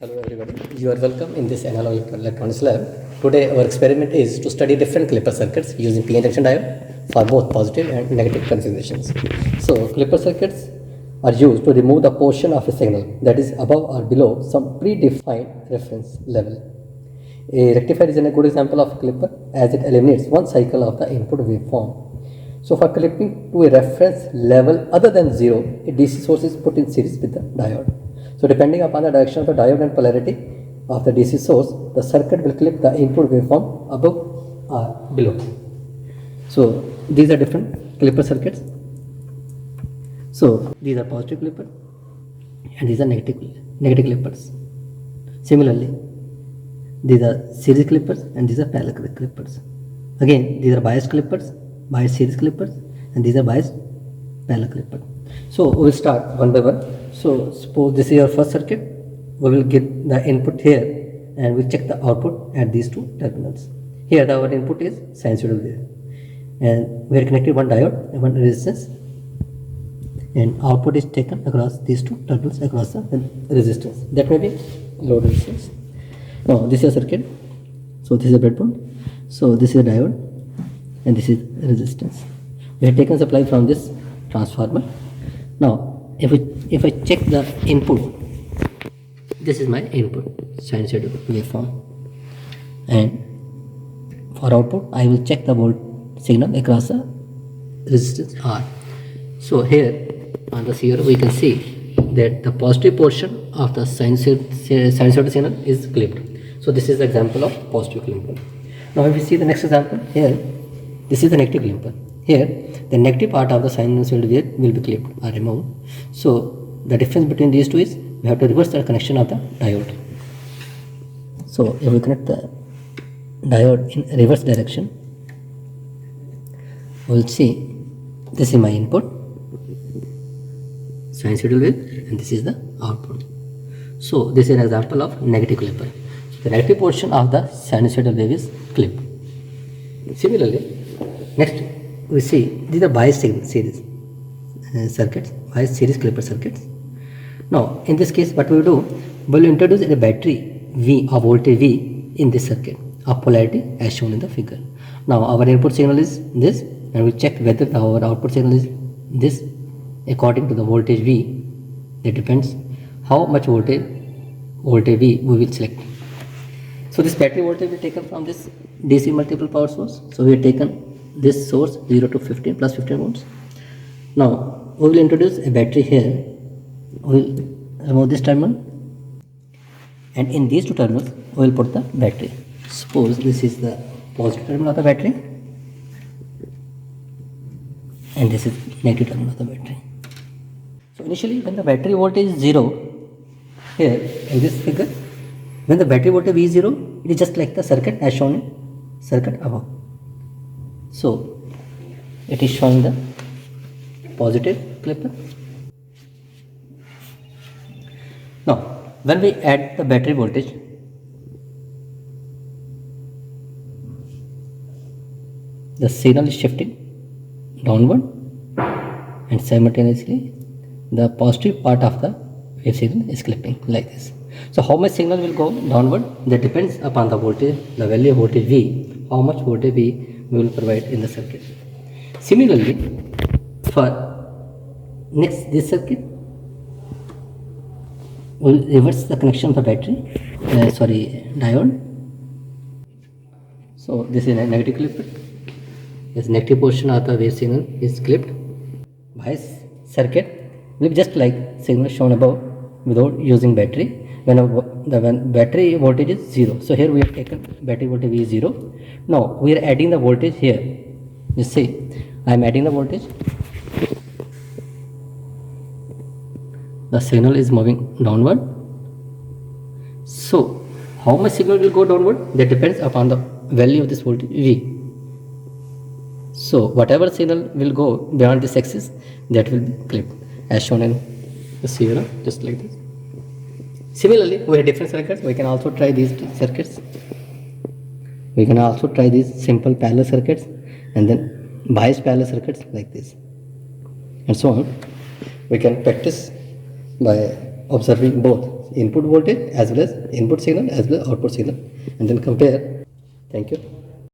Hello everybody, you are welcome in this analog electronics lab. Today our experiment is to study different clipper circuits using PN junction diode for both positive and negative configurations. So clipper circuits are used to remove the portion of a signal that is above or below some predefined reference level. A rectifier is a good example of a clipper as it eliminates one cycle of the input waveform. So for clipping to a reference level other than 0, a DC source is put in series with the diode. So depending upon the direction of the diode and polarity of the DC source, the circuit will clip the input waveform above or below. So these are different clipper circuits. So these are positive clipper and these are negative clippers. Similarly, these are series clippers and these are parallel clippers. Again, these are biased clippers, biased series clippers, and these are biased parallel clippers. So we will start one by one. So suppose this is your first circuit. We will get the input here and we check the output at these two terminals. Here our input is sinusoidal wave, and we are connected one diode and one resistance, and output is taken across these two terminals across the resistance. That may be load resistance. Now this is a circuit. So this is a breadboard. So this is a diode and this is resistance. We have taken supply from this transformer. Now if I check the input, this is my input sinusoidal waveform, and for output I will check the volt signal across the resistance R. So here on the CR we can see that the positive portion of the sinusoidal signal is clipped. So this is the example of positive clipper. Now if we see the next example, here this is the negative clipper. Here the negative part of the sinusoidal wave will be clipped or removed. So the difference between these two is we have to reverse the connection of the diode. So if we connect the diode in reverse direction, we will see this is my input sinusoidal wave and this is the output. So this is an example of negative clipper. So the negative portion of the sinusoidal wave is clipped. Similarly, next we see these are biased series circuits, biased series clipper circuits. Now in this case what we will do, we will introduce a battery V of voltage V in this circuit of polarity as shown in the figure. Now our input signal is this and we check whether our output signal is this according to the voltage V. It depends how much voltage V we will select. So this battery voltage will be taken from this DC multiple power source. So we have taken this source 0 to 15 plus 15 volts. Now we will introduce a battery here. We will remove this terminal, and in these two terminals we will put the battery. Suppose this is the positive terminal of the battery and this is negative terminal of the battery. So initially when the battery voltage is 0, here in this figure, when the battery voltage V is 0, it is just like the circuit as shown in circuit above. So it is showing the positive clipper. Now when we add the battery voltage, the signal is shifting downward and simultaneously the positive part of the wave signal is clipping like this. So how much signal will go downward, that depends upon the voltage, the value of voltage V, how much voltage V we will provide in the circuit. Similarly, for next this circuit, we will reverse the connection of the battery, diode. So this is a negative clipper. This negative portion of the wave signal is clipped. Bias circuit will be just like signal shown above without using battery. When battery voltage is 0. So here we have taken battery voltage V is 0. Now we are adding the voltage here. You see, I am adding the voltage. The signal is moving downward. So how much signal will go downward? That depends upon the value of this voltage V. So whatever signal will go beyond this axis, that will be clipped as shown in the figure, just like this. Similarly, we have different circuits. We can also try these circuits. We can also try these simple parallel circuits and then biased parallel circuits like this, and so on. We can practice by observing both. input voltage as well as input signal as well as output signal, and then compare. Thank you.